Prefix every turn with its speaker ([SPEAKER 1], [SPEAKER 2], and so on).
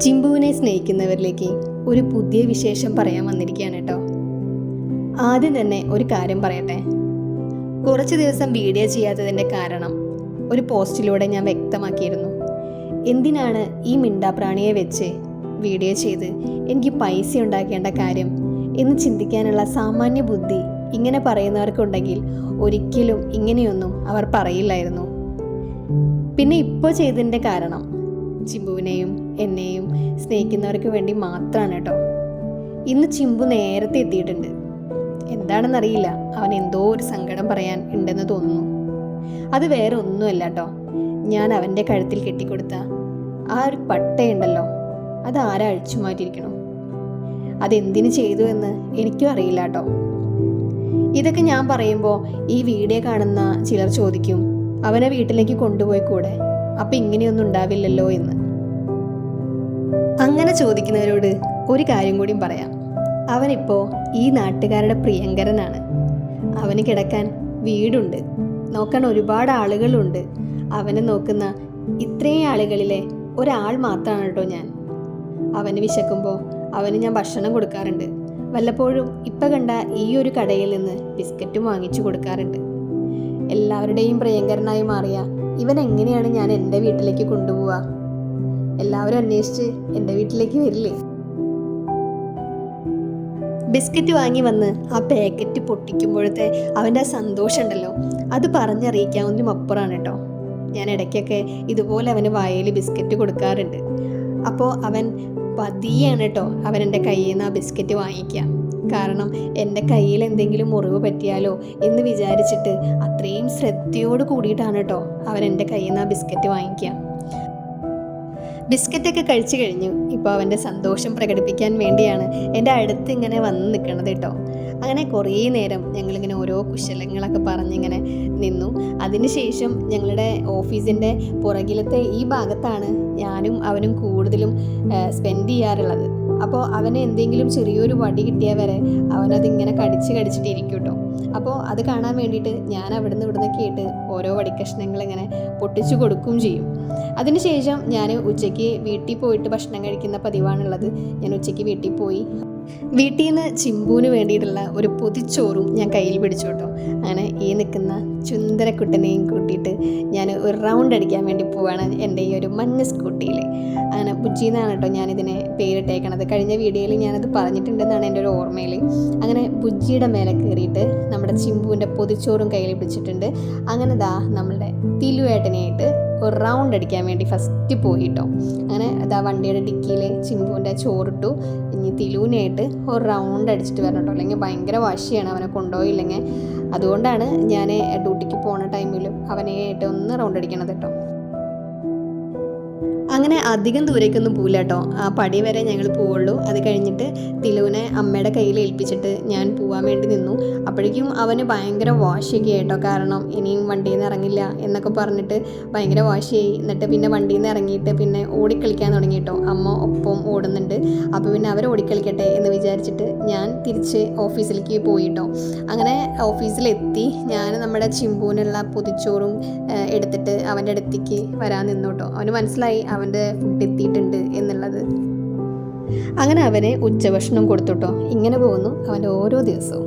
[SPEAKER 1] ചിമ്പുവിനെ സ്നേഹിക്കുന്നവരിലേക്ക് ഒരു പുതിയ വിശേഷം പറയാൻ വന്നിരിക്കുകയാണ് കേട്ടോ. ആദ്യം തന്നെ ഒരു കാര്യം പറയട്ടെ. കുറച്ച് ദിവസം വീഡിയോ ചെയ്യാത്തതിൻ്റെ കാരണം ഒരു പോസ്റ്റിലൂടെ ഞാൻ വ്യക്തമാക്കിയിരുന്നു. എന്തിനാണ് ഈ മിണ്ടാപ്രാണിയെ വെച്ച് വീഡിയോ ചെയ്ത് എനിക്ക് പൈസ ഉണ്ടാക്കേണ്ട കാര്യം എന്ന് ചിന്തിക്കാനുള്ള സാമാന്യ ബുദ്ധി ഇങ്ങനെ പറയുന്നവർക്കുണ്ടെങ്കിൽ ഒരിക്കലും ഇങ്ങനെയൊന്നും അവർ പറയില്ലായിരുന്നു. പിന്നെ ഇപ്പോൾ ചെയ്തതിൻ്റെ കാരണം ചിമ്പുവിനെയും എന്നെയും സ്നേഹിക്കുന്നവർക്ക് വേണ്ടി മാത്രമാണ് കേട്ടോ. ഇന്ന് ചിമ്പു നേരത്തെ എത്തിയിട്ടുണ്ട്. എന്താണെന്നറിയില്ല, അവൻ എന്തോ ഒരു സങ്കടം പറയാൻ ഉണ്ടെന്ന് തോന്നുന്നു. അത് വേറെ ഒന്നുമല്ല കേട്ടോ, ഞാൻ അവൻ്റെ കഴുത്തിൽ കെട്ടിക്കൊടുത്ത ആ ഒരു പട്ടയുണ്ടല്ലോ, അത് ആരാ അഴിച്ചു മാറ്റിയിരിക്കണോ, അതെന്തിനു ചെയ്തു എന്ന് എനിക്കും അറിയില്ല കേട്ടോ. ഇതൊക്കെ ഞാൻ പറയുമ്പോൾ ഈ വീഡിയോ കാണുന്ന ചിലർ ചോദിക്കും, അവനെ വീട്ടിലേക്ക് കൊണ്ടുപോയി കൂടെ, അപ്പം ഇങ്ങനെയൊന്നും ഉണ്ടാവില്ലല്ലോ എന്ന്. അങ്ങനെ ചോദിക്കുന്നവരോട് ഒരു കാര്യം കൂടിയും പറയാം. അവനിപ്പോൾ ഈ നാട്ടുകാരുടെ പ്രിയങ്കരനാണ്. അവന് കിടക്കാൻ വീടുണ്ട്, നോക്കാൻ ഒരുപാട് ആളുകളുണ്ട്. അവനെ നോക്കുന്ന ഇത്രയും ആളുകളിലെ ഒരാൾ മാത്രമാണ് കേട്ടോ ഞാൻ. അവന് വിശക്കുമ്പോൾ അവന് ഞാൻ ഭക്ഷണം കൊടുക്കാറുണ്ട്. വല്ലപ്പോഴും ഇപ്പം കണ്ട ഈ ഒരു കടയിൽ നിന്ന് ബിസ്ക്കറ്റും വാങ്ങിച്ചു കൊടുക്കാറുണ്ട്. എല്ലാവരുടെയും പ്രിയങ്കരനായി മാറിയ ഇവൻ എങ്ങനെയാണ് ഞാൻ എൻ്റെ വീട്ടിലേക്ക് കൊണ്ടുപോവുക? എല്ലാവരും അന്വേഷിച്ച് എൻ്റെ വീട്ടിലേക്ക് വരില്ലേ? ബിസ്ക്കറ്റ് വാങ്ങി വന്ന് ആ പാക്കറ്റ് പൊട്ടിക്കുമ്പോഴത്തെ അവൻ്റെ ആ സന്തോഷം ഉണ്ടല്ലോ, അത് പറഞ്ഞറിയിക്കാവുന്നതിനും അപ്പുറമാണ് കേട്ടോ. ഞാൻ ഇടയ്ക്കൊക്കെ ഇതുപോലെ അവന് വായിൽ ബിസ്ക്കറ്റ് കൊടുക്കാറുണ്ട്. അപ്പോൾ അവൻ പതിയാണ് കേട്ടോ അവൻ എൻ്റെ കയ്യിൽ നിന്ന് ആ ബിസ്ക്കറ്റ് വാങ്ങിക്കുക. കാരണം എൻ്റെ കയ്യിൽ എന്തെങ്കിലും മുറിവ് പറ്റിയാലോ എന്ന് വിചാരിച്ചിട്ട് അത്രയും ശ്രദ്ധയോട് കൂടിയിട്ടാണ് കേട്ടോ അവൻ എൻ്റെ കയ്യിൽ നിന്ന് ആ ബിസ്ക്കറ്റ് വാങ്ങിക്കുക. ബിസ്ക്കറ്റൊക്കെ കഴിച്ചു കഴിഞ്ഞു. ഇപ്പോൾ അവൻ്റെ സന്തോഷം പ്രകടിപ്പിക്കാൻ വേണ്ടിയാണ് എൻ്റെ അടുത്ത് ഇങ്ങനെ വന്ന് നിൽക്കണത് കേട്ടോ. അങ്ങനെ കുറേ നേരം ഞങ്ങളിങ്ങനെ ഓരോ കുശലങ്ങളൊക്കെ പറഞ്ഞിങ്ങനെ നിന്നു. അതിനുശേഷം ഞങ്ങളുടെ ഓഫീസിൻ്റെ പുറകിലത്തെ ഈ ഭാഗത്താണ് ഞാനും അവനും കൂടുതലും സ്പെൻഡ് ചെയ്യാറുള്ളത്. അപ്പോൾ അവന് എന്തെങ്കിലും ചെറിയൊരു വടി കിട്ടിയാൽ വരെ അവനതിങ്ങനെ കടിച്ചിട്ടിരിക്കും കേട്ടോ. അപ്പോൾ അത് കാണാൻ വേണ്ടിയിട്ട് ഞാൻ ഇവിടുന്നൊക്കെ ആയിട്ട് ഓരോ വടിക്കഷ്ണങ്ങൾ ഇങ്ങനെ പൊട്ടിച്ചു കൊടുക്കുകയും ചെയ്യും. അതിനുശേഷം ഞാൻ ഉച്ചയ്ക്ക് വീട്ടിൽ പോയിട്ട് ഭക്ഷണം കഴിക്കുന്ന പതിവാണുള്ളത്. ഞാൻ ഉച്ചയ്ക്ക് വീട്ടിൽ പോയി വീട്ടിൽ നിന്ന് ചിമ്പുവിന് വേണ്ടിയിട്ടുള്ള ഒരു പൊതിച്ചോറും ഞാൻ കയ്യിൽ പിടിച്ചു കേട്ടോ. അങ്ങനെ ഈ നിൽക്കുന്ന ചുന്ദരക്കുട്ടനെയും കൂട്ടിയിട്ട് ഞാൻ ഒരു റൗണ്ട് അടിക്കാൻ വേണ്ടി പോവുകയാണ് എൻ്റെ ഈ ഒരു മഞ്ഞ സ്കൂട്ടിയിൽ. അങ്ങനെ ബുജ്ജി എന്നാണ് കേട്ടോ ഞാനിതിനെ പേരിട്ടേക്കണത്. കഴിഞ്ഞ വീഡിയോയിൽ ഞാനത് പറഞ്ഞിട്ടുണ്ടെന്നാണ് എൻ്റെ ഒരു ഓർമ്മയിൽ. അങ്ങനെ ബുജ്ജിയുടെ മേലെ കയറിയിട്ട് നമ്മുടെ ചിമ്പുവിൻ്റെ പൊതിച്ചോറും കയ്യിൽ പിടിച്ചിട്ടുണ്ട്. അങ്ങനെ നമ്മളുടെ തിലുവേട്ടനെയായിട്ട് ഒരു റൗണ്ട് അടിക്കാൻ വേണ്ടി ഫസ്റ്റ് പോയിട്ടോ. അങ്ങനെ വണ്ടിയുടെ ഡിക്കിയിൽ ചിമ്പുവിൻ്റെ ചോറിട്ടു. ഇനി തിലുവിനായിട്ട് ഒരു റൗണ്ട് അടിച്ചിട്ട് വരണം കേട്ടോ, അല്ലെങ്കിൽ ഭയങ്കര വാശിയാണ് അവനെ കൊണ്ടുപോയില്ലെങ്കിൽ. അതുകൊണ്ടാണ് ഞാൻ ഡ്യൂട്ടിക്ക് പോണ ടൈമിലും അവനെയായിട്ട് ഒന്ന് റൗണ്ട് അടിക്കണത് കേട്ടോ. അങ്ങനെ അധികം ദൂരേക്കൊന്നും പോവില്ല കേട്ടോ, ആ പടി വരെ ഞങ്ങൾ പോവുള്ളൂ. അത് കഴിഞ്ഞിട്ട് തിലുവിനെ അമ്മയുടെ കയ്യിൽ ഏൽപ്പിച്ചിട്ട് ഞാൻ പോവാൻ വേണ്ടി നിന്നു. അപ്പോഴേക്കും അവന് ഭയങ്കര വാശിയൊക്കെ ആയിട്ടോ. കാരണം ഇനിയും വണ്ടിയിൽ നിന്ന് ഇറങ്ങില്ല എന്നൊക്കെ പറഞ്ഞിട്ട് ഭയങ്കര വാശിയായി. എന്നിട്ട് പിന്നെ വണ്ടിയിൽ നിന്ന് ഇറങ്ങിയിട്ട് പിന്നെ ഓടിക്കളിക്കാൻ തുടങ്ങി കേട്ടോ. അമ്മ ഒപ്പം ഓടുന്നുണ്ട്. അപ്പോൾ പിന്നെ അവർ ഓടിക്കളിക്കട്ടെ എന്ന് വിചാരിച്ചിട്ട് ഞാൻ തിരിച്ച് ഓഫീസിലേക്ക് പോയിട്ടോ. അങ്ങനെ ഓഫീസിലെത്തി ഞാൻ നമ്മുടെ ചിമ്പൂനുള്ള പൊതിച്ചോറും എടുത്തിട്ട് അവൻ്റെ അടുത്തേക്ക് വരാൻ നിന്നു കേട്ടോ. അവന് മനസ്സിലായി അവൻ്റെ ഫുഡ് എത്തിയിട്ടുണ്ട് എന്നുള്ളത്. അങ്ങനെ അവന് ഉച്ചഭക്ഷണം കൊടുത്തുട്ടോ. ഇങ്ങനെ പോകുന്നു അവൻ്റെ ഓരോ ദിവസവും.